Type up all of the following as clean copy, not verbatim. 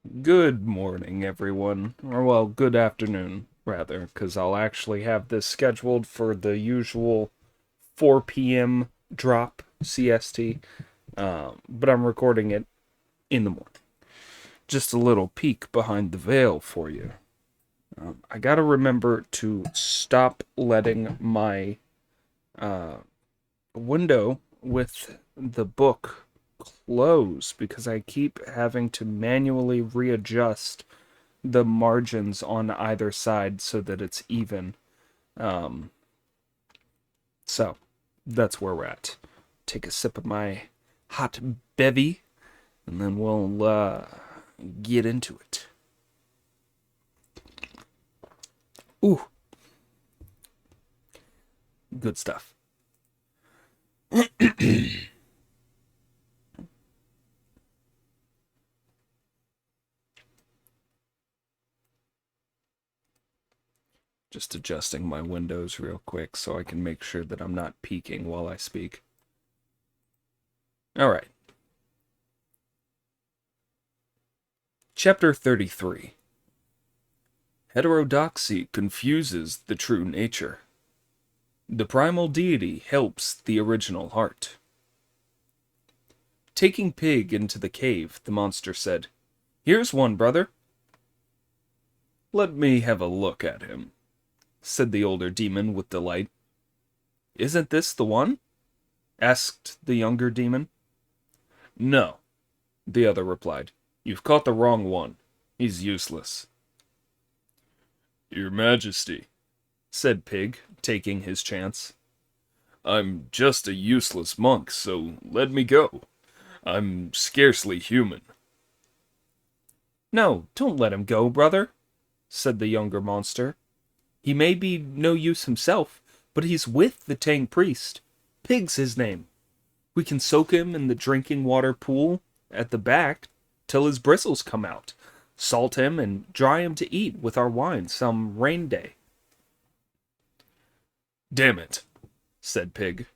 Good morning, everyone. Or, well, good afternoon, rather, because I'll actually have this scheduled for the usual 4 p.m. drop CST, but I'm recording it in the morning. Just a little peek behind the veil for you. I gotta remember to stop letting my window with the book close because I keep having to manually readjust the margins on either side so that it's even. Um, so that's where we're at. Take a sip of my hot bevy, and then we'll get into it. Ooh, good stuff. Just adjusting my windows real quick so I can make sure that I'm not peeking while I speak. All right. Chapter 33. Heterodoxy confuses the true nature. The primal deity helps the original heart. Taking Pig into the cave, the monster said, "Here's one, brother." "Let me have a look at him," said the older demon with delight. "Isn't this the one?" asked the younger demon. "No," the other replied. "You've caught the wrong one. He's useless." "Your Majesty," said Pig, taking his chance. "I'm just a useless monk, so let me go. I'm scarcely human." "No, don't let him go, brother," said the younger monster. "He may be no use himself, but he's with the Tang priest. Pig's his name. We can soak him in the drinking water pool at the back till his bristles come out, salt him, and dry him to eat with our wine some rain day." "Damn it," said Pig.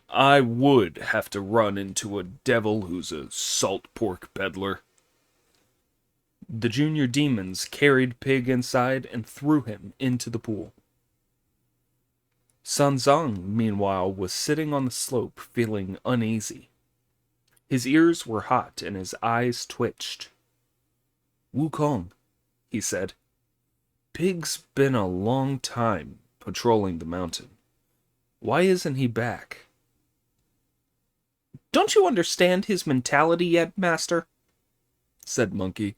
"I would have to run into a devil who's a salt pork peddler." The junior demons carried Pig inside and threw him into the pool. Sun Zong, meanwhile, was sitting on the slope, feeling uneasy. His ears were hot and his eyes twitched. "Wukong," he said. "Pig's been a long time patrolling the mountain. Why isn't he back?" "Don't you understand his mentality yet, master?" said Monkey.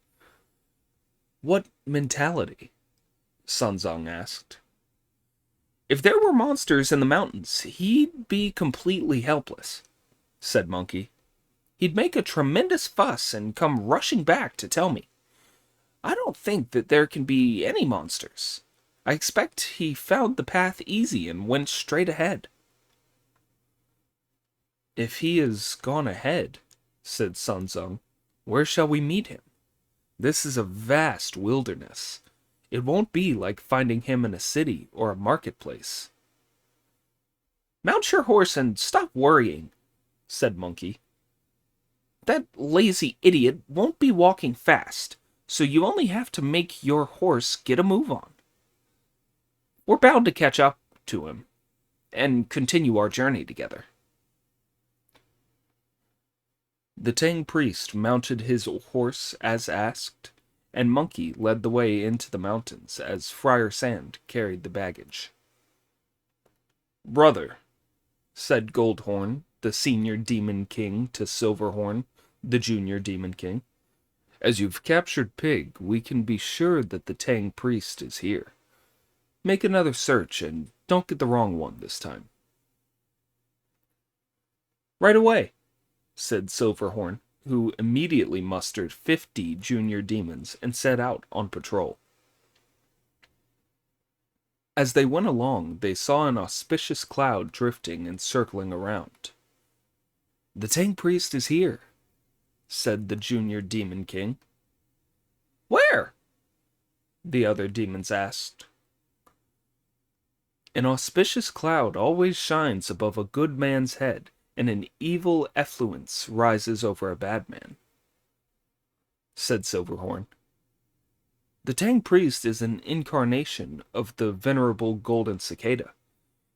"What mentality?" Sun Zong asked. "If there were monsters in the mountains, he'd be completely helpless," said Monkey. "He'd make a tremendous fuss and come rushing back to tell me. I don't think that there can be any monsters. I expect he found the path easy and went straight ahead." "If he has gone ahead," said Sun Zong, "where shall we meet him? This is a vast wilderness. It won't be like finding him in a city or a marketplace." "Mount your horse and stop worrying," said Monkey. "That lazy idiot won't be walking fast, so you only have to make your horse get a move on. We're bound to catch up to him and continue our journey together." The Tang priest mounted his horse as asked, and Monkey led the way into the mountains as Friar Sand carried the baggage. "Brother," said Goldhorn, the senior demon king, to Silverhorn, the junior demon king, "as you've captured Pig, we can be sure that the Tang priest is here. Make another search and don't get the wrong one this time." "Right away," said Silverhorn, who immediately mustered 50 junior demons and set out on patrol. As they went along, they saw an auspicious cloud drifting and circling around. "The Tang priest is here," said the junior demon king. "Where?" the other demons asked. "An auspicious cloud always shines above a good man's head, and an evil effluence rises over a bad man." said Silverhorn. The Tang priest is an incarnation of the venerable golden cicada.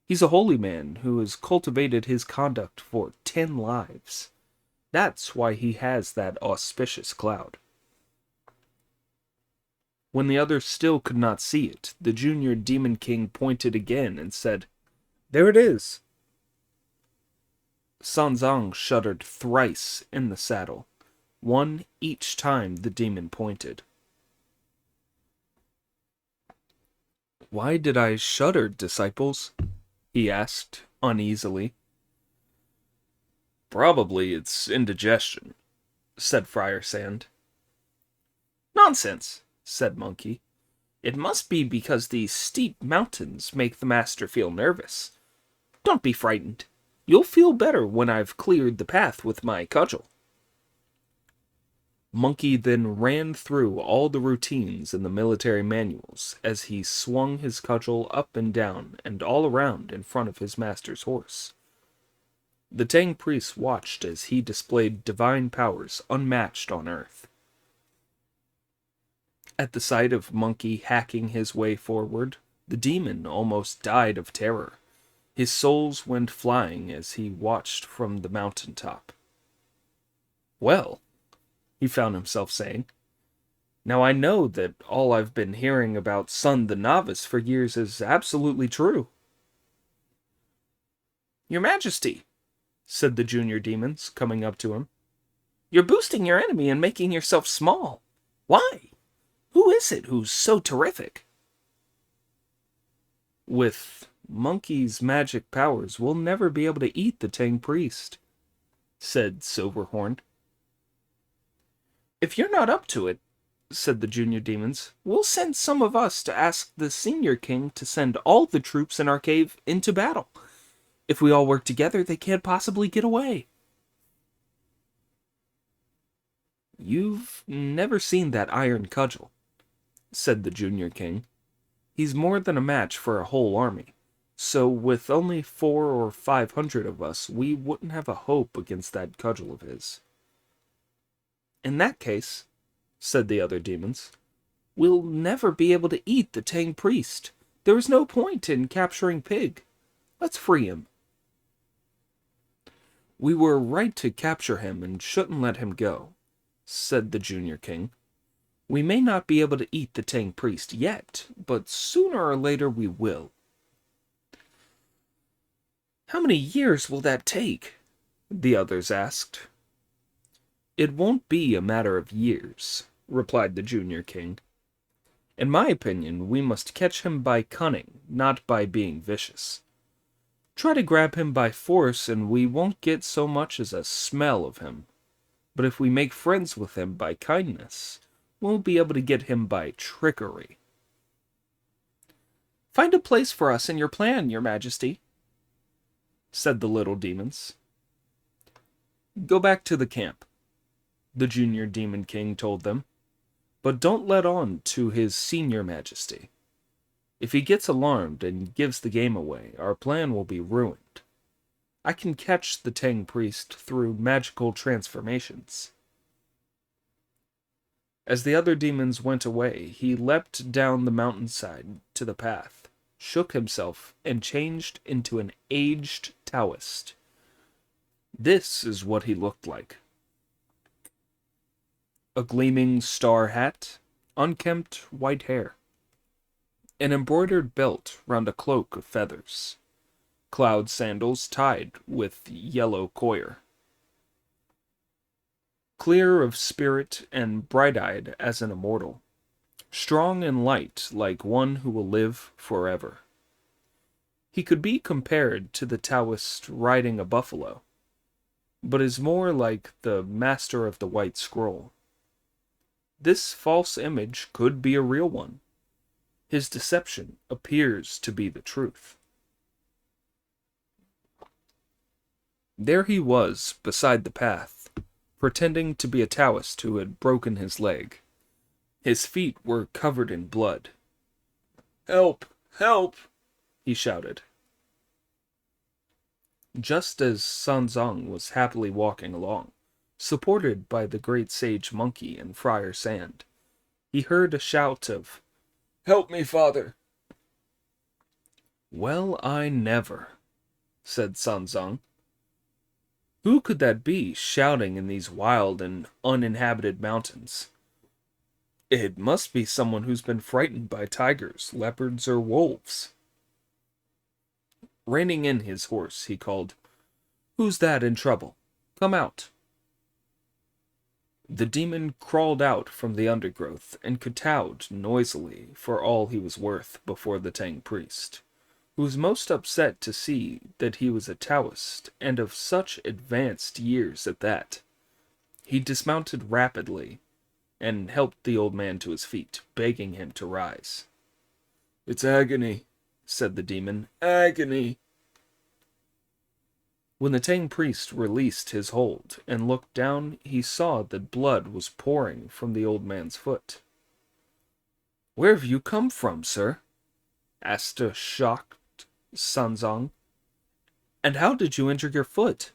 He's a holy man who has cultivated his conduct for 10 lives. That's why he has that auspicious cloud. When the others still could not see it, the junior demon king pointed again and said, "There it is." Sanzang shuddered thrice in the saddle, one each time the demon pointed. "Why did I shudder, disciples?" he asked uneasily. "Probably it's indigestion," said Friar Sand. "Nonsense," said Monkey. "It must be because these steep mountains make the master feel nervous. Don't be frightened. You'll feel better when I've cleared the path with my cudgel." Monkey then ran through all the routines in the military manuals as he swung his cudgel up and down and all around in front of his master's horse. The Tang priest watched as he displayed divine powers unmatched on Earth. At the sight of Monkey hacking his way forward, the demon almost died of terror. His soles went flying as he watched from the mountaintop. "Well," he found himself saying, "now I know that all I've been hearing about Sun the Novice for years is absolutely true." "Your Majesty," said the junior demons, coming up to him, "you're boosting your enemy and making yourself small. Why? Who is it who's so terrific?" "With Monkey's magic powers, we'll never be able to eat the Tang priest," said Silverhorn. "If you're not up to it," said the junior demons, "we'll send some of us to ask the senior king to send all the troops in our cave into battle. If we all work together, they can't possibly get away." "You've never seen that iron cudgel," said the junior king. "He's more than a match for a whole army. So with only 400 or 500 of us, we wouldn't have a hope against that cudgel of his." "In that case," said the other demons, "we'll never be able to eat the Tang priest. There is no point in capturing Pig. Let's free him." "We were right to capture him and shouldn't let him go," said the junior king. "We may not be able to eat the Tang priest yet, but sooner or later we will." "How many years will that take?" the others asked. "It won't be a matter of years," replied the junior king. "In my opinion, we must catch him by cunning, not by being vicious. Try to grab him by force and we won't get so much as a smell of him. But if we make friends with him by kindness, we'll be able to get him by trickery." "Find a place for us in your plan, Your Majesty," said the little demons. "Go back to the camp," the junior demon king told them, "but don't let on to his senior majesty. If he gets alarmed and gives the game away, our plan will be ruined. I can catch the Tang priest through magical transformations." As the other demons went away, he leapt down the mountainside to the path, shook himself, and changed into an aged Taoist. This is what he looked like. A gleaming star hat, unkempt white hair, an embroidered belt round a cloak of feathers, cloud sandals tied with yellow coir. Clear of spirit and bright-eyed as an immortal, strong and light like one who will live forever. He could be compared to the Taoist riding a buffalo, but is more like the master of the White Scroll. This false image could be a real one. His deception appears to be the truth. There he was beside the path, pretending to be a Taoist who had broken his leg. His feet were covered in blood. "Help! Help!" he shouted. Just as Sanzang was happily walking along, Supported by the great sage Monkey and Friar Sand, he heard a shout of, "Help me, father!" "Well, I never," said Sanzang. "Who could that be shouting in these wild and uninhabited mountains? It must be someone who's been frightened by tigers, leopards, or wolves." Reining in his horse, he called, "Who's that in trouble? Come out." The demon crawled out from the undergrowth and kowtowed noisily for all he was worth before the Tang priest, who was most upset to see that he was a Taoist and of such advanced years at that. He dismounted rapidly and helped the old man to his feet, begging him to rise. "It's agony," said the demon. "Agony." When the Tang priest released his hold and looked down, he saw that blood was pouring from the old man's foot. "Where have you come from, sir?" asked a shocked Sanzang. "And how did you injure your foot?"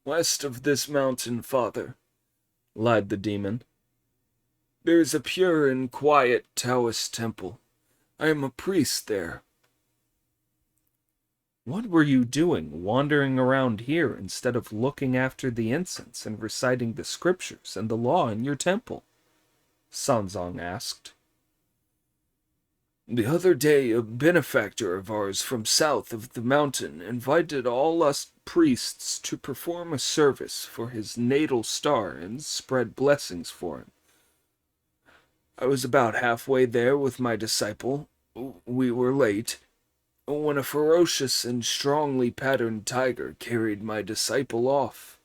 "West of this mountain, father," lied the demon. "There is a pure and quiet Taoist temple. I am a priest there." "What were you doing, wandering around here instead of looking after the incense and reciting the scriptures and the law in your temple?" Sanzang asked. "The other day a benefactor of ours from south of the mountain invited all us priests to perform a service for his natal star and spread blessings for him. I was about halfway there with my disciple. We were late, when a ferocious and strongly patterned tiger carried my disciple off.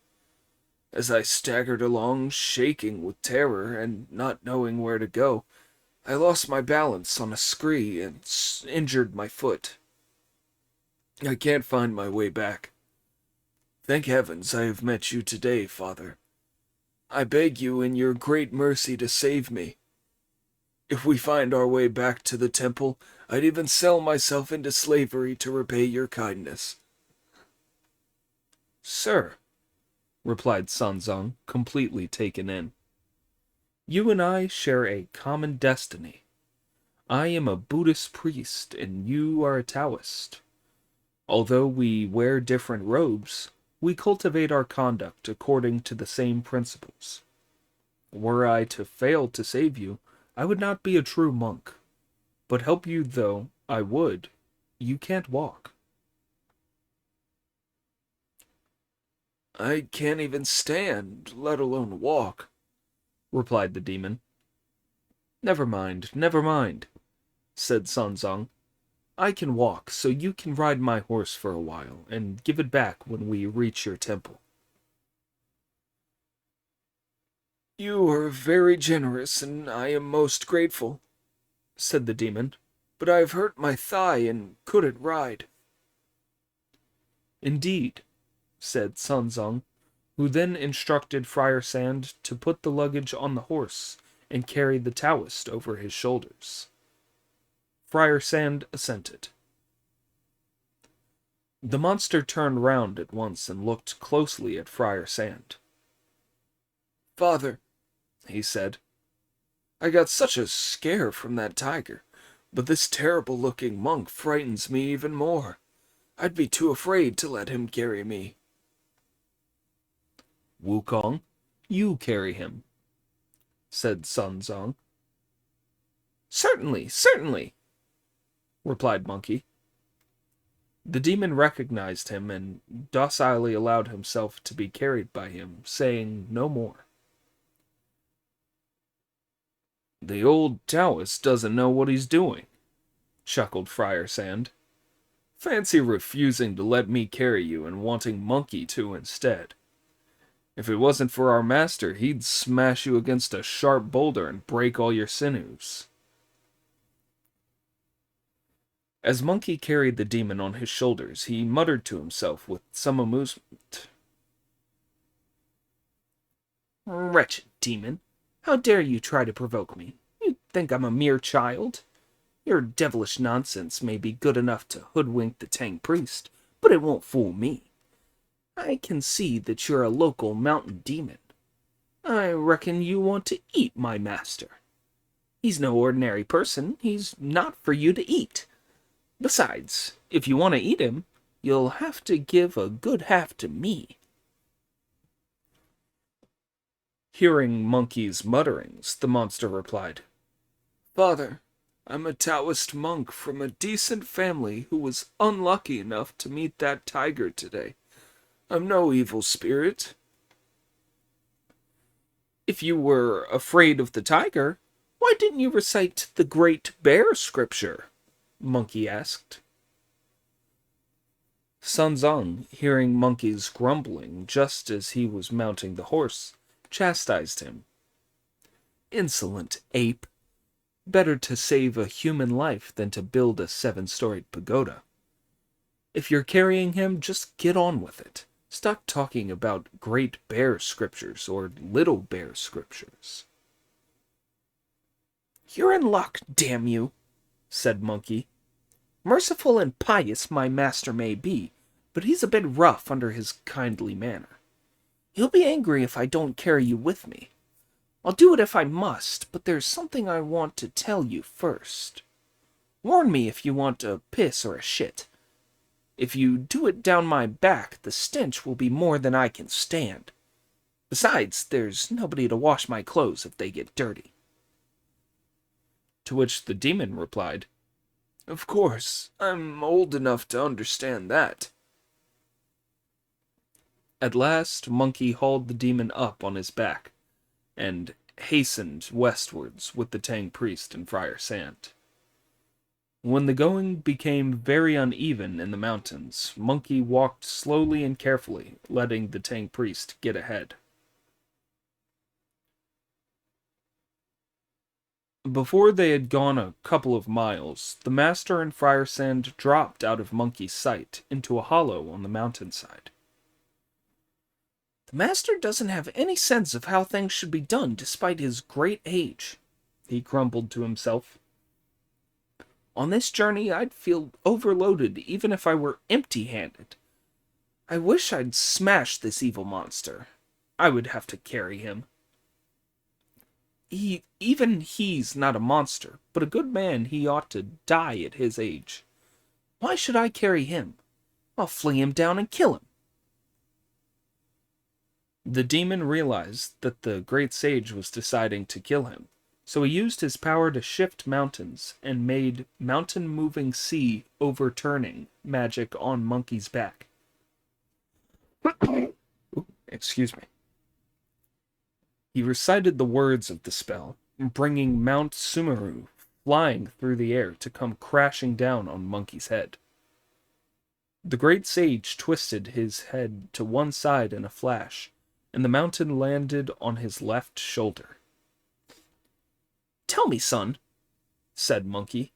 As I staggered along, shaking with terror and not knowing where to go, I lost my balance on a scree and injured my foot. I can't find my way back. Thank heavens I have met you today, Father. I beg you in your great mercy to save me. If we find our way back to the temple, I'd even sell myself into slavery to repay your kindness." "Sir," replied Sanzang, completely taken in, "you and I share a common destiny. I am a Buddhist priest, and you are a Taoist. Although we wear different robes, we cultivate our conduct according to the same principles. Were I to fail to save you, I would not be a true monk. But help you though I would, you can't walk." "I can't even stand, let alone walk," replied the demon. Never mind, said Sanzang. "I can walk, so you can ride my horse for a while, and give it back when we reach your temple." "You are very generous, and I am most grateful," said the demon, "but I have hurt my thigh and couldn't ride." "Indeed," said Sanzang, who then instructed Friar Sand to put the luggage on the horse and carry the Taoist over his shoulders. Friar Sand assented. The monster turned round at once and looked closely at Friar Sand. "Father," he said, "I got such a scare from that tiger, but this terrible-looking monk frightens me even more. I'd be too afraid to let him carry me." "Wukong, you carry him," said Sanzang. Certainly, replied Monkey. The demon recognized him and docilely allowed himself to be carried by him, saying no more. "The old Taoist doesn't know what he's doing," chuckled Friar Sand. "Fancy refusing to let me carry you and wanting Monkey to instead. If it wasn't for our master, he'd smash you against a sharp boulder and break all your sinews." As Monkey carried the demon on his shoulders, he muttered to himself with some amusement. "Wretched demon, how dare you try to provoke me? You think I'm a mere child? Your devilish nonsense may be good enough to hoodwink the Tang priest, but it won't fool me. I can see that you're a local mountain demon. I reckon you want to eat my master. He's no ordinary person. He's not for you to eat. Besides, if you want to eat him, you'll have to give a good half to me." Hearing Monkey's mutterings, the monster replied, "Father, I'm a Taoist monk from a decent family who was unlucky enough to meet that tiger today. I'm no evil spirit." "If you were afraid of the tiger, why didn't you recite the Great Bear scripture?" Monkey asked. Sanzong, hearing Monkey's grumbling just as he was mounting the horse, chastised him. "Insolent ape! Better to save a human life than to build a 7-storied pagoda. If you're carrying him, just get on with it. Stop talking about Great Bear scriptures or Little Bear scriptures." "You're in luck, damn you," said Monkey. "Merciful and pious my master may be, but he's a bit rough under his kindly manner. He'll be angry if I don't carry you with me. I'll do it if I must, but there's something I want to tell you first. Warn me if you want a piss or a shit. If you do it down my back, the stench will be more than I can stand. Besides, there's nobody to wash my clothes if they get dirty." To which the demon replied, "Of course, I'm old enough to understand that." At last, Monkey hauled the demon up on his back, and hastened westwards with the Tang priest and Friar Sant. When the going became very uneven in the mountains, Monkey walked slowly and carefully, letting the Tang priest get ahead. Before they had gone a couple of miles, the master and Friar Sant dropped out of Monkey's sight into a hollow on the mountainside. "The master doesn't have any sense of how things should be done despite his great age," he grumbled to himself. "On this journey I'd feel overloaded even if I were empty-handed. I wish I'd smashed this evil monster. I would have to carry him. Even he's not a monster, but a good man. He ought to die at his age. Why should I carry him? I'll fling him down and kill him." The demon realized that the great sage was deciding to kill him, so he used his power to shift mountains and made mountain-moving sea overturning magic on Monkey's back. Ooh, excuse me. He recited the words of the spell, bringing Mount Sumeru flying through the air to come crashing down on Monkey's head. The great sage twisted his head to one side in a flash, and the mountain landed on his left shoulder. "Tell me, son," said Monkey,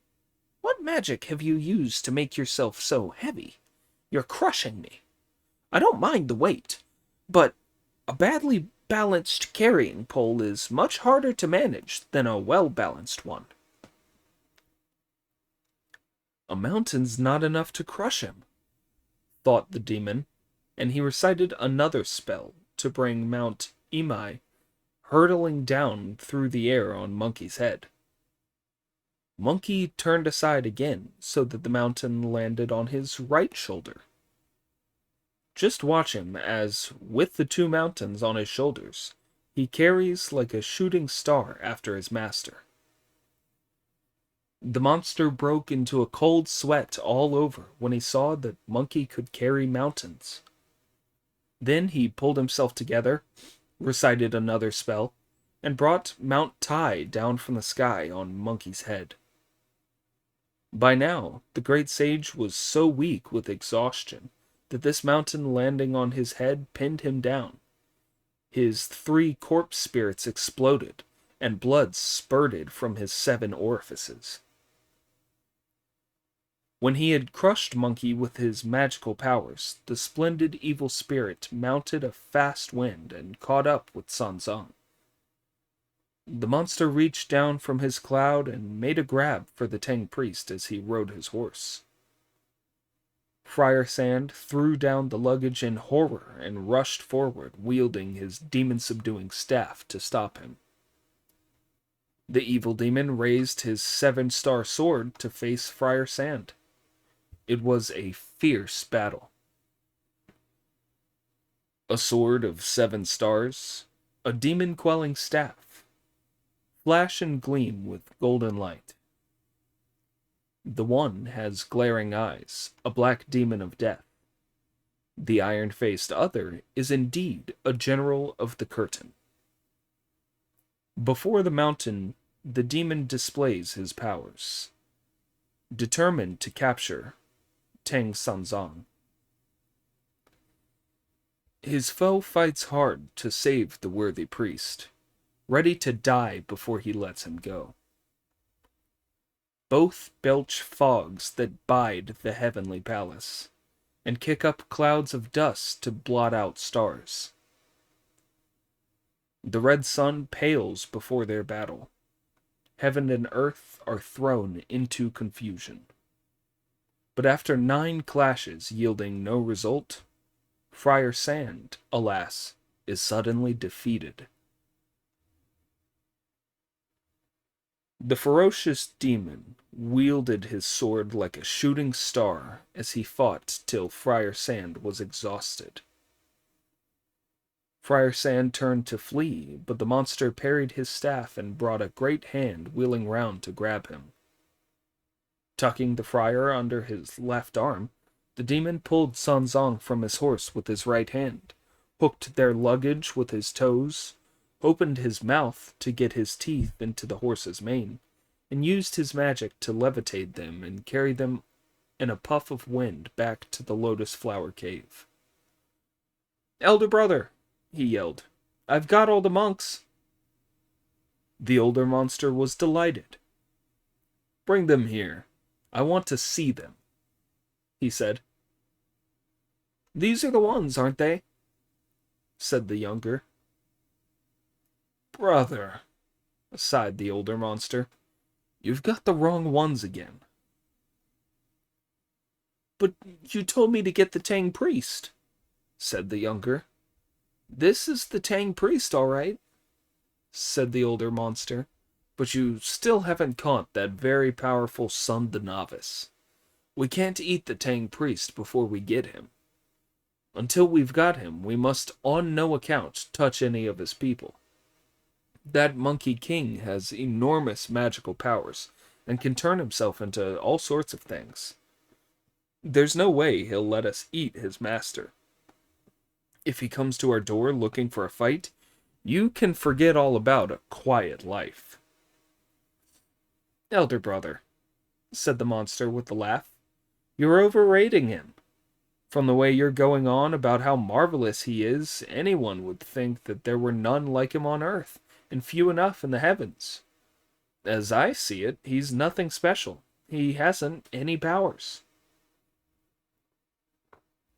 "what magic have you used to make yourself so heavy? You're crushing me. I don't mind the weight, but a badly balanced carrying pole is much harder to manage than a well-balanced one." "A mountain's not enough to crush him," thought the demon, and he recited another spell to bring Mount Imai hurtling down through the air on Monkey's head. Monkey turned aside again so that the mountain landed on his right shoulder. Just watch him as, with the 2 mountains on his shoulders, he carries like a shooting star after his master. The monster broke into a cold sweat all over when he saw that Monkey could carry mountains. Then he pulled himself together, recited another spell, and brought Mount Tai down from the sky on Monkey's head. By now, the great sage was so weak with exhaustion that this mountain landing on his head pinned him down. His 3 corpse spirits exploded, and blood spurted from his 7 orifices. When he had crushed Monkey with his magical powers, the splendid evil spirit mounted a fast wind and caught up with Sanzong. The monster reached down from his cloud and made a grab for the Tang priest as he rode his horse. Friar Sand threw down the luggage in horror and rushed forward, wielding his demon-subduing staff to stop him. The evil demon raised his 7-star sword to face Friar Sand. It was a fierce battle. A sword of 7 stars, a demon-quelling staff, flash and gleam with golden light. The one has glaring eyes, a black demon of death. The iron-faced other is indeed a general of the curtain. Before the mountain, the demon displays his powers, determined to capture Tang Sanzang. His foe fights hard to save the worthy priest, ready to die before he lets him go. Both belch fogs that bide the heavenly palace, and kick up clouds of dust to blot out stars. The red sun pales before their battle. Heaven and earth are thrown into confusion. But after 9 clashes yielding no result, Friar Sand, alas, is suddenly defeated. The ferocious demon wielded his sword like a shooting star as he fought till Friar Sand was exhausted. Friar Sand turned to flee, but the monster parried his staff and brought a great hand wheeling round to grab him. Tucking the friar under his left arm, the demon pulled Sanzang from his horse with his right hand, hooked their luggage with his toes, opened his mouth to get his teeth into the horse's mane, and used his magic to levitate them and carry them in a puff of wind back to the Lotus Flower Cave. "Elder brother," he yelled, "I've got all the monks." The older monster was delighted. "Bring them here. I want to see them," he said. "These are the ones, aren't they?" said the younger. "Brother," sighed the older monster, "you've got the wrong ones again." "But you told me to get the Tang priest," said the younger. "This is the Tang priest, all right," said the older monster, "but you still haven't caught that very powerful son the novice. We can't eat the Tang priest before we get him. Until we've got him, we must on no account touch any of his people. That monkey king has enormous magical powers and can turn himself into all sorts of things. There's no way he'll let us eat his master. If he comes to our door looking for a fight, you can forget all about a quiet life." "Elder brother," said the monster with a laugh, "you're overrating him. From the way you're going on about how marvelous he is, anyone would think that there were none like him on earth, and few enough in the heavens. As I see it, he's nothing special. He hasn't any powers."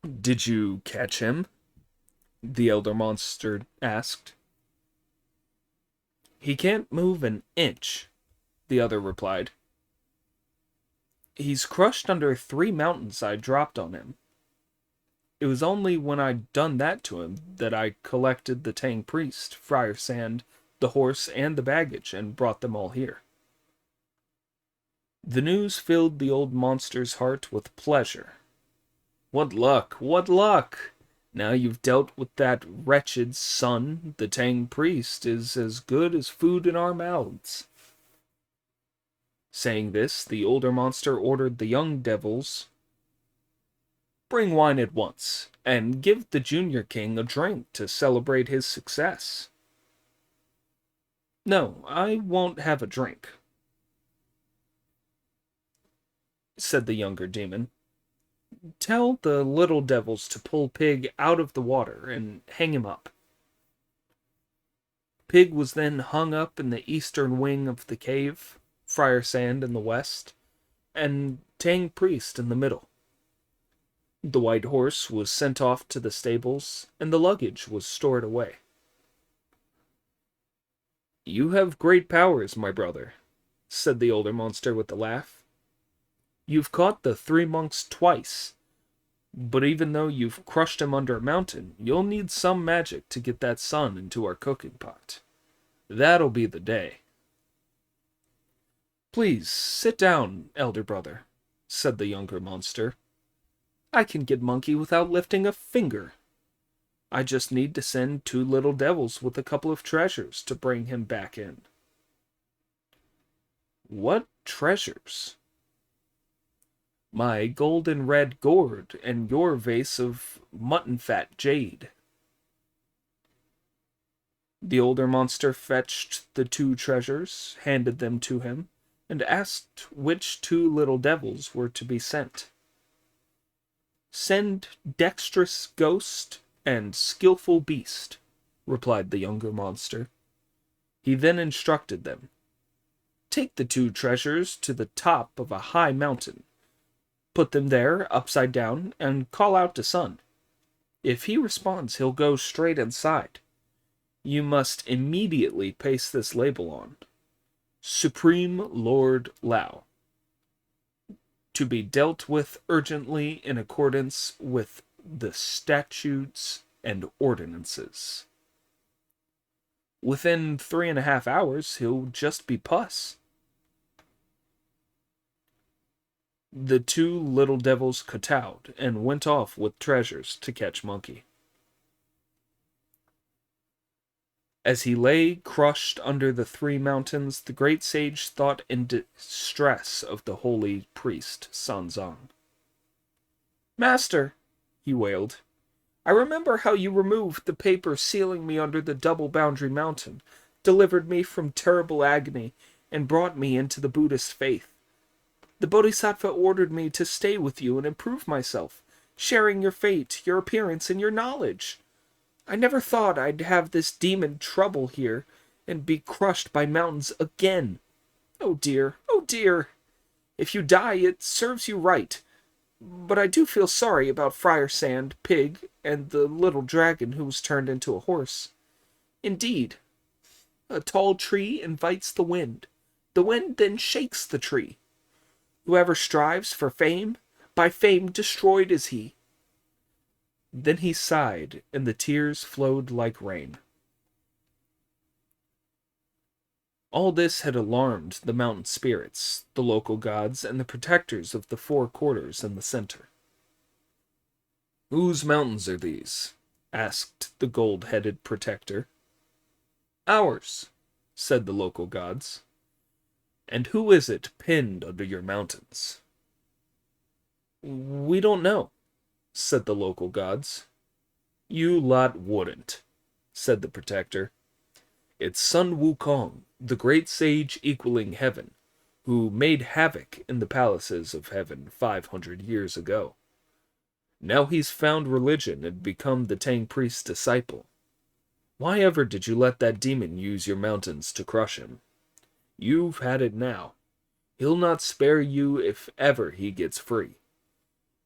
"Did you catch him?" the elder monster asked. "He can't move an inch," the other replied. "He's crushed under 3 mountains I dropped on him. It was only when I'd done that to him that I collected the Tang priest, Friar Sand, the horse, and the baggage, and brought them all here." The news filled the old monster's heart with pleasure. "What luck! What luck! Now you've dealt with that wretched son, the Tang priest is as good as food in our mouths." Saying this, the older monster ordered the young devils, "Bring wine at once, and give the junior king a drink to celebrate his success." "No, I won't have a drink," said the younger demon. "Tell the little devils to pull Pig out of the water and hang him up." Pig was then hung up in the eastern wing of the cave, Friar Sand in the west, and Tang priest in the middle. The white horse was sent off to the stables, and the luggage was stored away. "You have great powers, my brother," said the older monster with a laugh. "You've caught the 3 monks twice, But even though you've crushed him under a mountain, you'll need some magic to get that sun into our cooking pot. That'll be the day." "Please, sit down, elder brother," said the younger monster. "I can get Monkey without lifting a finger. I just need to send 2 little devils with a couple of treasures to bring him back in." "What treasures?" "My golden red gourd and your vase of mutton fat jade." The older monster fetched the 2 treasures, handed them to him, and asked which 2 little devils were to be sent. "Send dexterous ghost and skillful beast," replied the younger monster. He then instructed them. "Take the 2 treasures to the top of a high mountain. Put them there, upside down, and call out to Sun. If he responds, he'll go straight inside. You must immediately paste this label on: Supreme Lord Lao. To be dealt with urgently in accordance with the statutes and ordinances. Within 3.5 hours, he'll just be pus." The 2 little devils kowtowed and went off with treasures to catch Monkey. As he lay crushed under the 3 mountains, the great sage thought in distress of the holy priest Sanzang. "Master," he wailed, "I remember how you removed the paper sealing me under the double boundary mountain, delivered me from terrible agony, and brought me into the Buddhist faith. The Bodhisattva ordered me to stay with you and improve myself, sharing your fate, your appearance, and your knowledge. I never thought I'd have this demon trouble here and be crushed by mountains again. Oh dear, oh dear. If you die, it serves you right. But I do feel sorry about Friar Sand, Pig, and the little dragon who was turned into a horse. Indeed, a tall tree invites the wind. The wind then shakes the tree. Whoever strives for fame, by fame destroyed is he." Then he sighed, and the tears flowed like rain. All this had alarmed the mountain spirits, the local gods, and the protectors of the 4 quarters in the center. "Whose mountains are these?" asked the gold-headed protector. "Ours," said the local gods. "And who is it pinned under your mountains?" "We don't know," said the local gods. "You lot wouldn't," said the protector. "It's Sun Wukong, the great sage equaling heaven, who made havoc in the palaces of heaven 500 years ago. Now he's found religion and become the Tang priest's disciple. Why ever did you let that demon use your mountains to crush him? You've had it now. He'll not spare you if ever he gets free.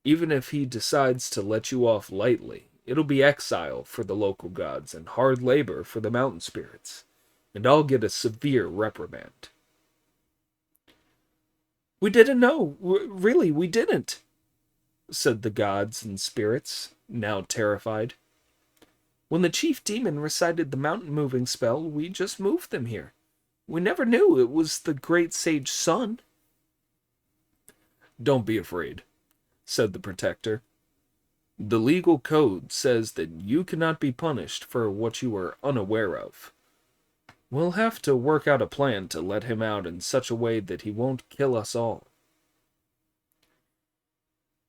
Even if he decides to let you off lightly, it'll be exile for the local gods and hard labor for the mountain spirits, and I'll get a severe reprimand." "We didn't know. Really, we didn't," said the gods and spirits, now terrified. "When the chief demon recited the mountain-moving spell, we just moved them here. We never knew it was the great sage Sun." "Don't be afraid," said the protector. "The legal code says that you cannot be punished for what you are unaware of. We'll have to work out a plan to let him out in such a way that he won't kill us all."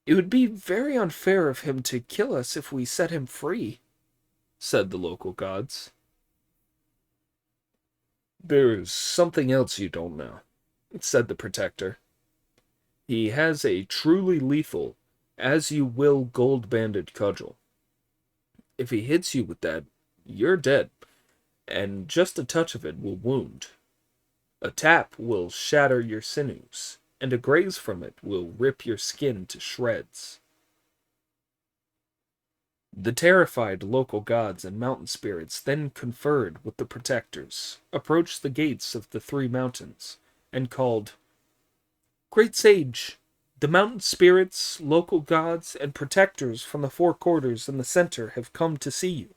"It would be very unfair of him to kill us if we set him free," said the local gods. "There's something else you don't know," said the protector. "He has a truly lethal, as-you-will gold-banded cudgel. If he hits you with that, you're dead, and just a touch of it will wound. A tap will shatter your sinews, and a graze from it will rip your skin to shreds." The terrified local gods and mountain spirits then conferred with the protectors, approached the gates of the 3 mountains, and called, "Great Sage, The mountain spirits, local gods, and protectors from the four quarters and the center have come to see you.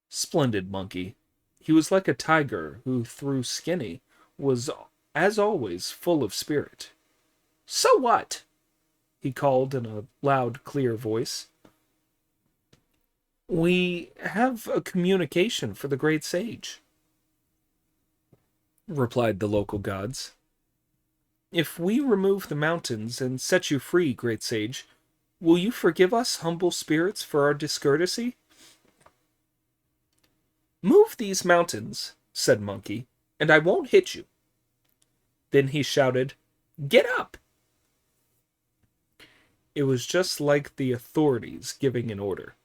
Splendid monkey. He was like a tiger who, though skinny, was, as always, full of spirit. So what? He called in a loud, clear voice. We have a communication for the great sage, replied the local gods. If we remove the mountains and set you free, great sage, will you forgive us humble spirits for our discourtesy? Move these mountains, said Monkey, and I won't hit you. Then he shouted, Get up! It was just like the authorities giving an order.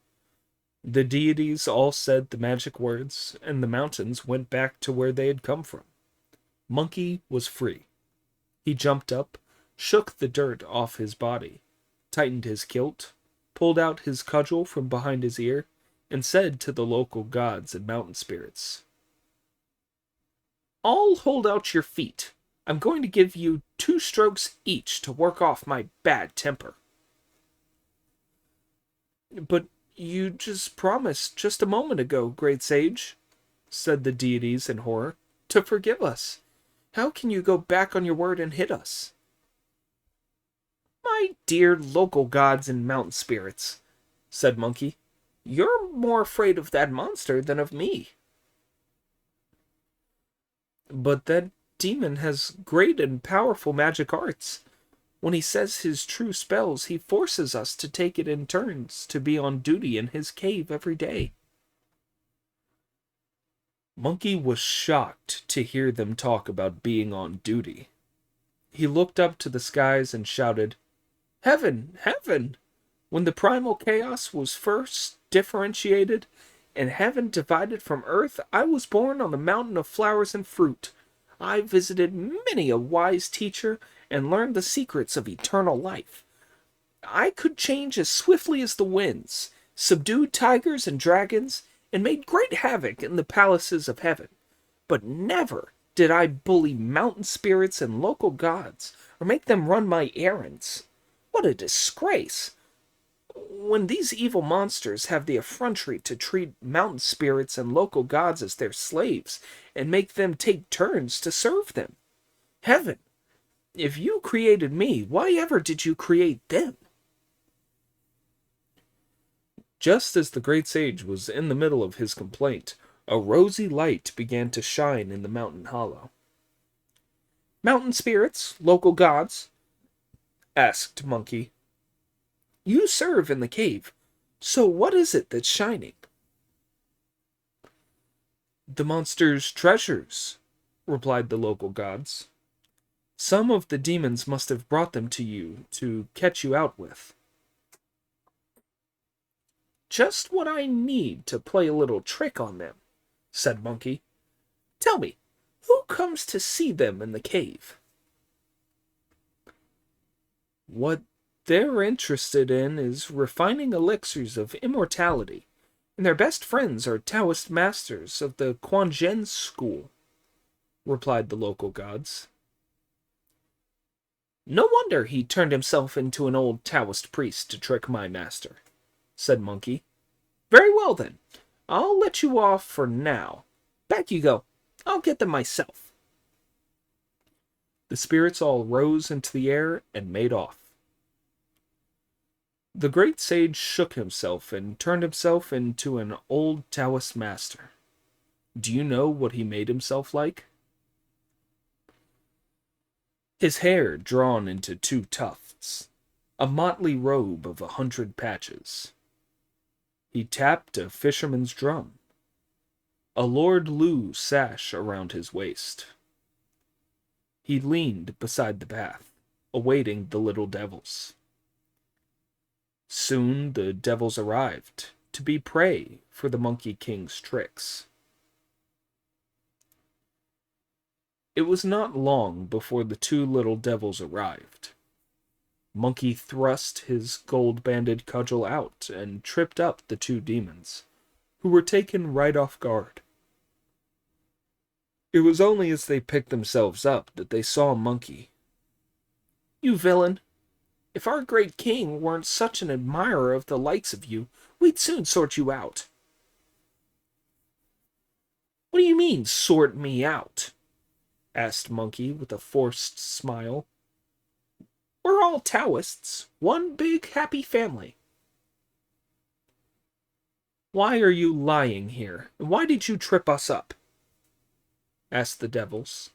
The deities all said the magic words, and the mountains went back to where they had come from. Monkey was free. He jumped up, shook the dirt off his body, tightened his kilt, pulled out his cudgel from behind his ear, and said to the local gods and mountain spirits, All hold out your feet. I'm going to give you 2 strokes each to work off my bad temper. But you just promised just a moment ago, great sage, said the deities in horror, to forgive us. How can you go back on your word and hit us? My dear local gods and mountain spirits, said Monkey, you're more afraid of that monster than of me. But that demon has great and powerful magic arts. When he says his true spells, he forces us to take it in turns to be on duty in his cave every day. Monkey was shocked to hear them talk about being on duty. He looked up to the skies and shouted, Heaven, heaven! When the primal chaos was first differentiated and heaven divided from earth, I was born on the mountain of flowers and fruit. I visited many a wise teacher and learned the secrets of eternal life. I could change as swiftly as the winds, subdued tigers and dragons, and made great havoc in the palaces of heaven. But never did I bully mountain spirits and local gods, or make them run my errands. What a disgrace! When these evil monsters have the effrontery to treat mountain spirits and local gods as their slaves, and make them take turns to serve them. Heaven, if you created me, why ever did you create them? Just as the great sage was in the middle of his complaint, a rosy light began to shine in the mountain hollow. Mountain spirits, local gods? Asked Monkey. You serve in the cave, so what is it that's shining? The monster's treasures, replied the local gods. Some of the demons must have brought them to you to catch you out with. Just what I need to play a little trick on them, said Monkey. Tell me, who comes to see them in the cave? What they're interested in is refining elixirs of immortality, and their best friends are Taoist masters of the Quanzhen school, replied the local gods. No wonder he turned himself into an old Taoist priest to trick my master, said Monkey. Very well, then. I'll let you off for now. Back you go. I'll get them myself. The spirits all rose into the air and made off. The great sage shook himself and turned himself into an old Taoist master. Do you know what he made himself like? His hair drawn into 2 tufts, a motley robe of 100 patches. He tapped a fisherman's drum, a Lord Lu sash around his waist. He leaned beside the path, awaiting the little devils. Soon the devils arrived, to be prey for the Monkey King's tricks. It was not long before the 2 little devils arrived. Monkey thrust his gold-banded cudgel out and tripped up the 2 demons, who were taken right off guard. It was only as they picked themselves up that they saw Monkey, You villain! If our great king weren't such an admirer of the likes of you, we'd soon sort you out." "What do you mean, sort me out?" asked Monkey with a forced smile. "We're all Taoists, one big happy family." "Why are you lying here, and why did you trip us up?" asked the devils.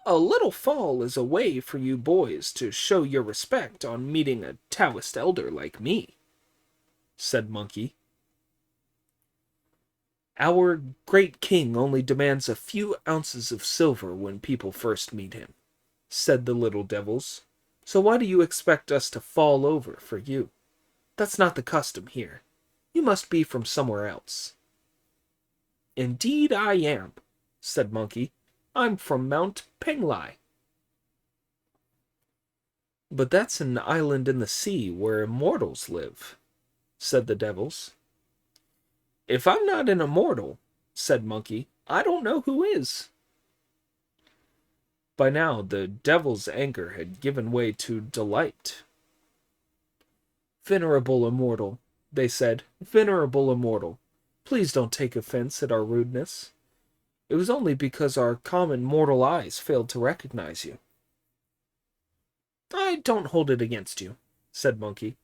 "A little fall is a way for you boys to show your respect on meeting a Taoist elder like me," said Monkey. "Our great king only demands a few ounces of silver when people first meet him," said the little devils. "So why do you expect us to fall over for you? That's not the custom here. You must be from somewhere else." "Indeed I am," said Monkey. "I'm from Mount Penglai." "But that's an island in the sea where immortals live," said the devils. "If I'm not an immortal," said Monkey, "I don't know who is." By now the devil's anger had given way to delight. "Venerable immortal," they said, "venerable immortal, please don't take offense at our rudeness. It was only because our common mortal eyes failed to recognize you." "I don't hold it against you," said Monkey.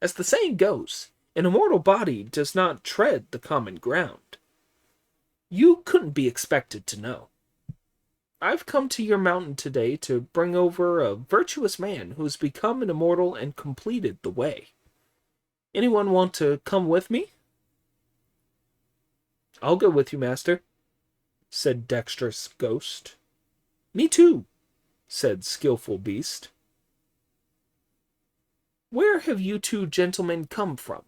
"As the saying goes, an immortal body does not tread the common ground. You couldn't be expected to know. I've come to your mountain today to bring over a virtuous man who has become an immortal and completed the way. Anyone want to come with me?" "I'll go with you, master," said Dexterous Ghost. "Me too," said Skillful Beast. "Where have you two gentlemen come from?"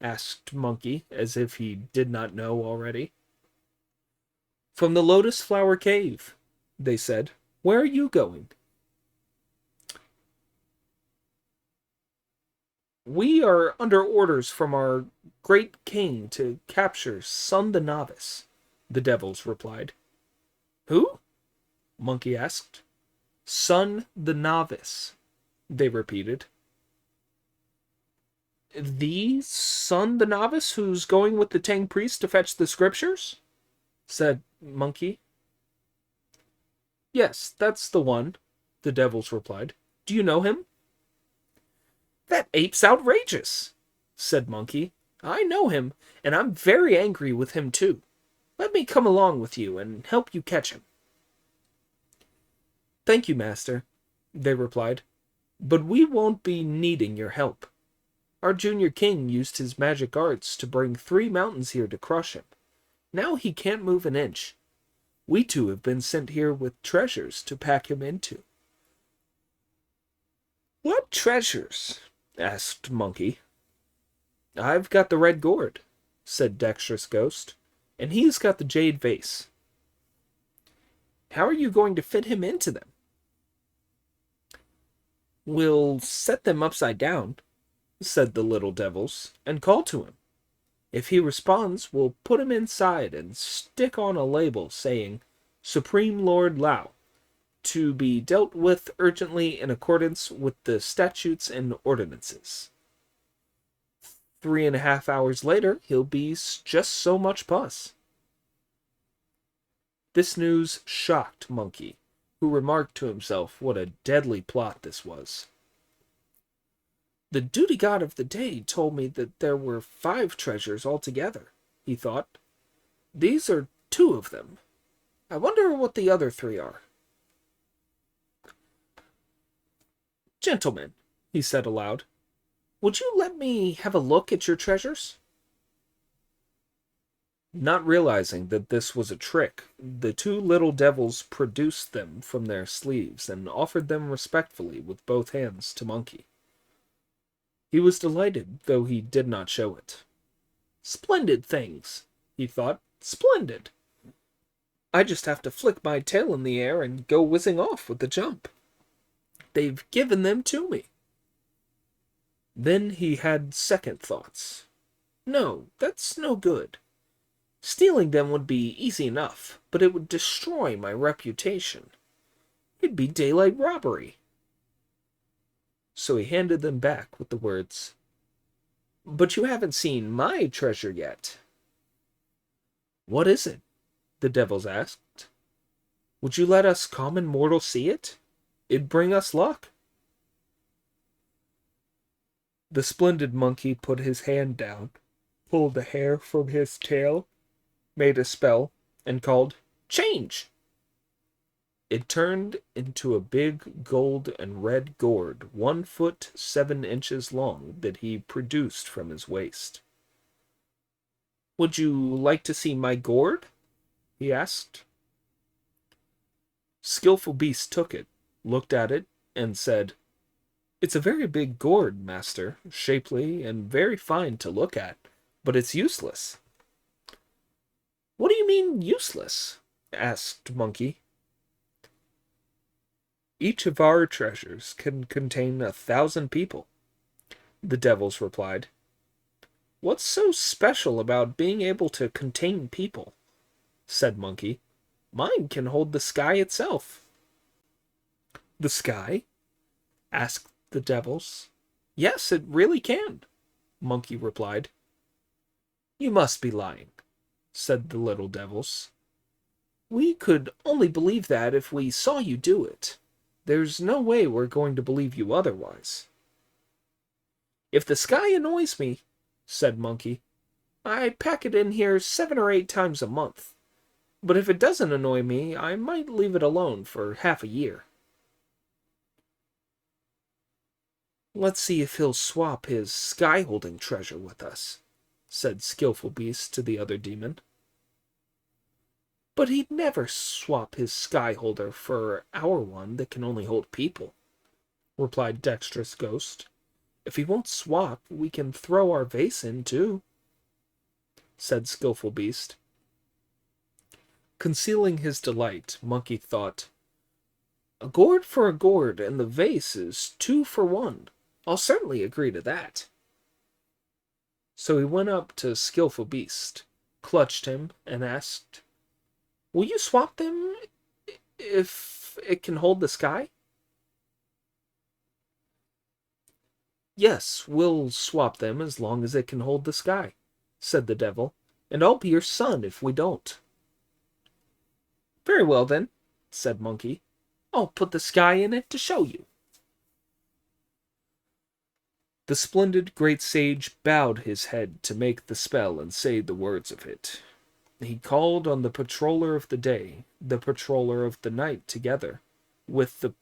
asked Monkey, as if he did not know already. "From the Lotus Flower Cave," they said. "Where are you going?" "We are under orders from our great king to capture Sun the Novice," the devils replied. "Who?" Monkey asked. "Sun the Novice," they repeated. "The Sun the Novice who's going with the Tang priest to fetch the scriptures?" said Monkey. "Yes, that's the one," the devils replied. "Do you know him?" "That ape's outrageous," said Monkey. "I know him, and I'm very angry with him too. Let me come along with you and help you catch him." "Thank you, master," they replied, "but we won't be needing your help. Our junior king used his magic arts to bring 3 mountains here to crush him. Now he can't move an inch. We two have been sent here with treasures to pack him into." "What treasures?" asked Monkey. "I've got the red gourd," said Dexterous Ghost, "and he's got the jade vase." "How are you going to fit him into them?" "We'll set them upside down," said the little devils, "and call to him. If he responds, we'll put him inside and stick on a label saying, 'Supreme Lord Lao, to be dealt with urgently in accordance with the statutes and ordinances.' 3.5 hours later, he'll be just so much pus." This news shocked Monkey, who remarked to himself what a deadly plot this was. "The duty god of the day told me that there were 5 treasures altogether," he thought. "These are 2 of them. I wonder what the other 3 are." "Gentlemen," he said aloud, "would you let me have a look at your treasures?" Not realizing that this was a trick, the 2 little devils produced them from their sleeves and offered them respectfully with both hands to Monkey. He was delighted, though he did not show it. "Splendid things," he thought. "Splendid. I just have to flick my tail in the air and go whizzing off with a jump. They've given them to me." Then he had second thoughts. "No, that's no good. Stealing them would be easy enough, but it would destroy my reputation. It'd be daylight robbery. So he handed them back with the words, "But you haven't seen my treasure yet." "What is it?" the devils asked. "Would you let us common mortals see it? It'd bring us luck." The splendid monkey put his hand down, pulled a hair from his tail, made a spell, and called, "Change!" It turned into a big gold and red gourd 1 foot 7 inches long that he produced from his waist. "Would you like to see my gourd?" he asked. Skillful Beast took it, looked at it, and said, "It's a very big gourd, master, shapely and very fine to look at, but it's useless." "What do you mean, useless?" asked Monkey. "Each of our treasures can contain 1,000 people," the devils replied. "What's so special about being able to contain people?" said Monkey. "Mine can hold the sky itself." "The sky?" asked the devils. "Yes, it really can," Monkey replied. "You must be lying," said the little devils. "We could only believe that if we saw you do it. There's no way we're going to believe you otherwise." "If the sky annoys me," said Monkey, "I pack it in here 7 or 8 times a month. But if it doesn't annoy me, I might leave it alone for half a year." "Let's see if he'll swap his sky-holding treasure with us," said Skillful Beast to the other demon. "But he'd never swap his sky-holder for our one that can only hold people," replied Dexterous Ghost. "If he won't swap, we can throw our vase in, too," said Skillful Beast. Concealing his delight, Monkey thought, "A gourd for a gourd, and the vase is 2 for 1. I'll certainly agree to that." So he went up to Skillful Beast, clutched him, and asked, "Will you swap them if it can hold the sky?" "Yes, we'll swap them as long as it can hold the sky," said the devil, "and I'll be your son if we don't." "Very well, then," said Monkey. "I'll put the sky in it to show you." The splendid great sage bowed his head to make the spell and say the words of it. He called on the patroller of the day, the patroller of the night together, with the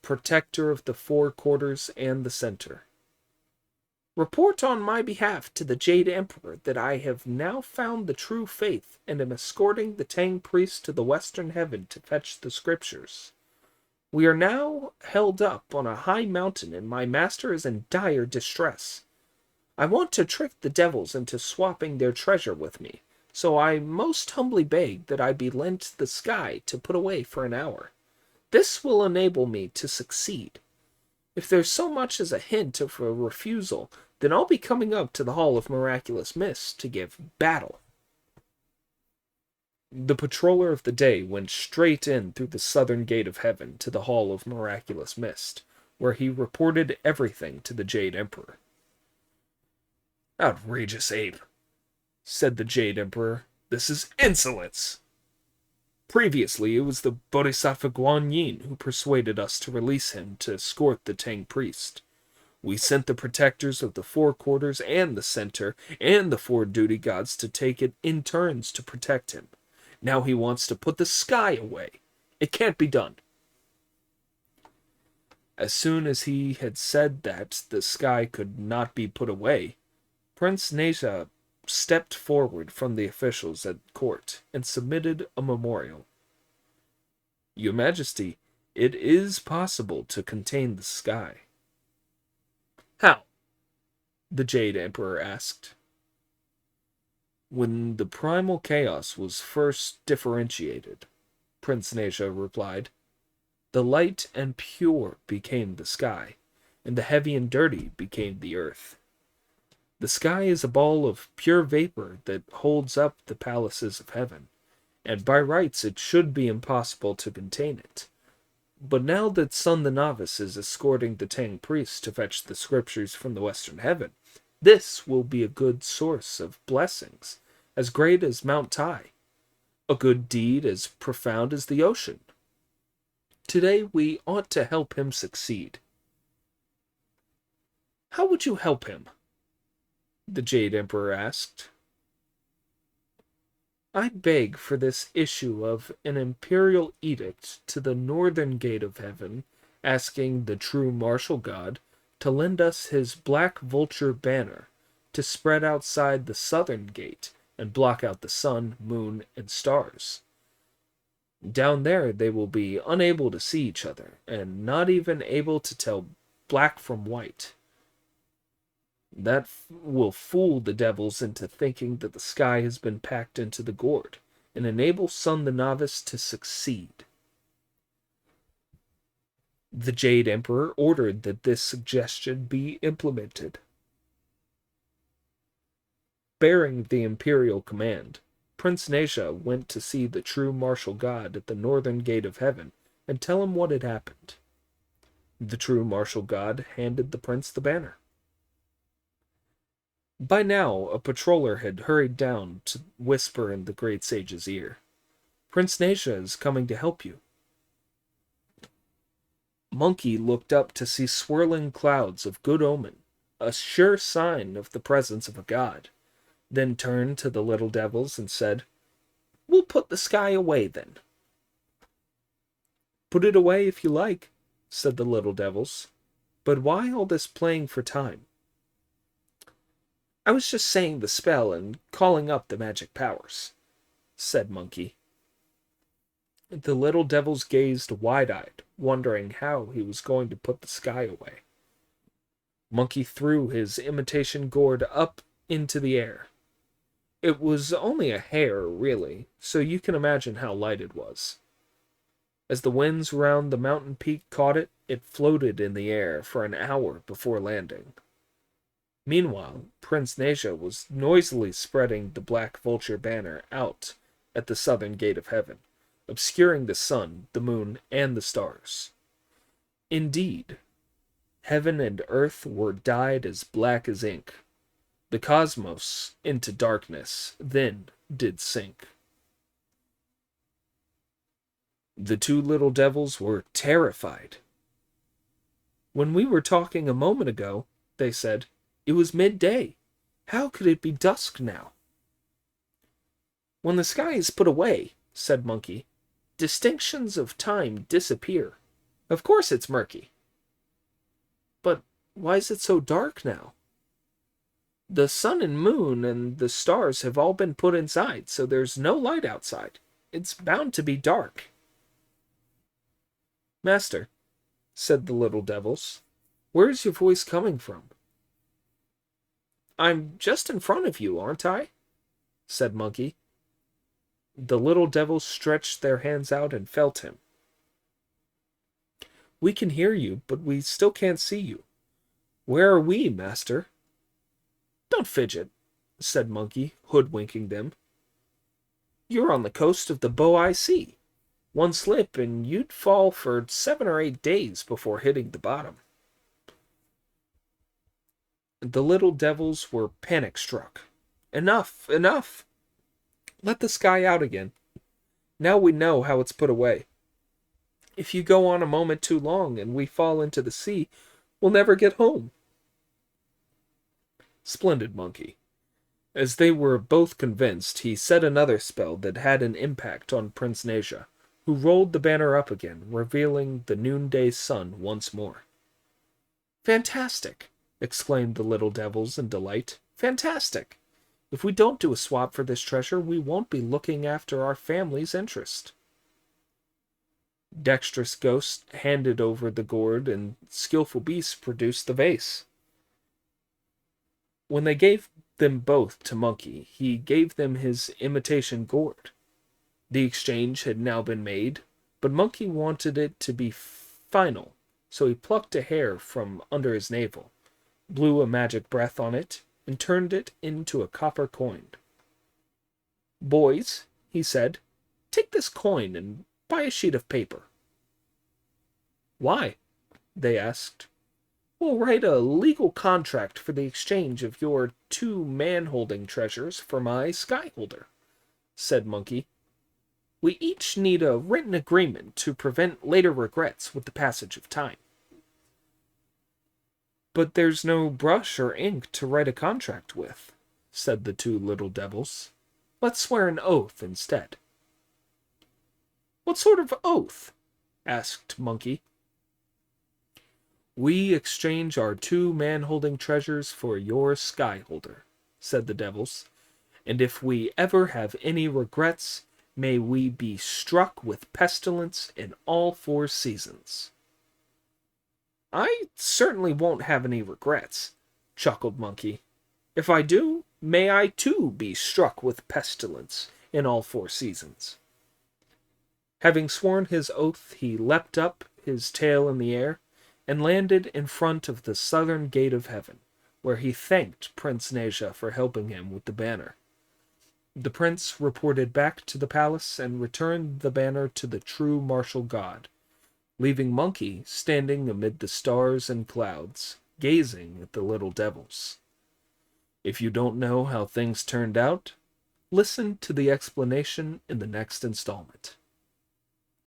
protector of the 4 quarters and the center. "Report on my behalf to the Jade Emperor that I have now found the true faith and am escorting the Tang priest to the western heaven to fetch the scriptures. We are now held up on a high mountain and my master is in dire distress. I want to trick the devils into swapping their treasure with me, so I most humbly beg that I be lent the sky to put away for an hour. This will enable me to succeed. If there's so much as a hint of a refusal, then I'll be coming up to the Hall of Miraculous Mists to give battle." The patroller of the day went straight in through the southern gate of heaven to the Hall of Miraculous Mist, where he reported everything to the Jade Emperor. "Outrageous ape," said the Jade Emperor. "This is insolence. Previously, it was the Bodhisattva Guan Yin who persuaded us to release him to escort the Tang priest. We sent the protectors of the 4 quarters and the center and the 4 duty gods to take it in turns to protect him. Now he wants to put the sky away. It can't be done." As soon as he had said that the sky could not be put away, Prince Neja stepped forward from the officials at court and submitted a memorial. "Your Majesty, it is possible to contain the sky." "How?" the Jade Emperor asked. "When the primal chaos was first differentiated," Prince Neja replied, "the light and pure became the sky, and the heavy and dirty became the earth. The sky is a ball of pure vapor that holds up the palaces of heaven, and by rights it should be impossible to contain it. But now that Sun the Novice is escorting the Tang priest to fetch the scriptures from the western heaven, this will be a good source of blessings, as great as Mount Tai, a good deed as profound as the ocean. Today we ought to help him succeed. How would you help him? The Jade Emperor asked. I beg for this issue of an imperial edict to the northern gate of heaven, asking the true martial god to lend us his black vulture banner to spread outside the southern gate and block out the sun, moon, and stars. Down there they will be unable to see each other, and not even able to tell black from white. That will fool the devils into thinking that the sky has been packed into the gourd, and enable Sun the Novice to succeed. The Jade Emperor ordered that this suggestion be implemented. Bearing the imperial command, Prince Nesha went to see the true martial god at the northern gate of heaven and tell him what had happened. The true martial god handed the prince the banner. By now, a patroller had hurried down to whisper in the great sage's ear, "Prince Nesha is coming to help you." Monkey looked up to see swirling clouds of good omen, a sure sign of the presence of a god, then turned to the little devils and said, "We'll put the sky away then." "Put it away if you like," said the little devils. "But why all this playing for time?" "I was just saying the spell and calling up the magic powers," said Monkey. The little devils gazed wide-eyed, wondering how he was going to put the sky away. Monkey threw his imitation gourd up into the air. It was only a hair, really, so you can imagine how light it was. As the winds round the mountain peak caught it, it floated in the air for an hour before landing. Meanwhile, Prince Nesha was noisily spreading the black vulture banner out at the southern gate of heaven, obscuring the sun, the moon, and the stars. Indeed, heaven and earth were dyed as black as ink. The cosmos into darkness then did sink. The two little devils were terrified. "When we were talking a moment ago," they said, "it was midday. How could it be dusk now?" "When the sky is put away," said Monkey, "distinctions of time disappear. Of course it's murky." "But why is it so dark now?" "The sun and moon and the stars have all been put inside, so there's no light outside. It's bound to be dark." "Master," said the little devils, "where is your voice coming from?" "I'm just in front of you, aren't I?" said Monkey. The little devils stretched their hands out and felt him. "We can hear you, but we still can't see you. Where are we, master?" "Don't fidget," said Monkey, hoodwinking them. "You're on the coast of the Bo-I Sea. One slip and you'd fall for 7 or 8 days before hitting the bottom." The little devils were panic-struck. "Enough, enough! Let the sky out again. Now we know how it's put away. If you go on a moment too long and we fall into the sea, we'll never get home." Splendid Monkey. As they were both convinced, he said another spell that had an impact on Prince Nesha, who rolled the banner up again, revealing the noonday sun once more. "Fantastic!" exclaimed the little devils in delight. "Fantastic! If we don't do a swap for this treasure, we won't be looking after our family's interest." Dexterous Ghost handed over the gourd, and Skillful Beast produced the vase. When they gave them both to Monkey, he gave them his imitation gourd. The exchange had now been made, but Monkey wanted it to be final, so he plucked a hair from under his navel, blew a magic breath on it, and turned it into a copper coin. "Boys," he said, "take this coin and buy a sheet of paper." Why? They asked. We'll write a legal contract for the exchange of your 2 man-holding treasures for my sky-holder, said Monkey. We each need a written agreement to prevent later regrets with the passage of time. But there's no brush or ink to write a contract with, said the 2 little devils. Let's swear an oath instead. What sort of oath? Asked Monkey. We exchange our 2 man-holding treasures for your sky-holder, said the devils, and if we ever have any regrets, may we be struck with pestilence in all 4 seasons. I certainly won't have any regrets, chuckled Monkey. If I do, may I too be struck with pestilence in all 4 seasons. Having sworn his oath, he leapt up, his tail in the air, and landed in front of the southern gate of heaven, where he thanked Prince Naja for helping him with the banner. The prince reported back to the palace and returned the banner to the true martial god, leaving Monkey standing amid the stars and clouds, gazing at the little devils. If you don't know how things turned out, listen to the explanation in the next installment.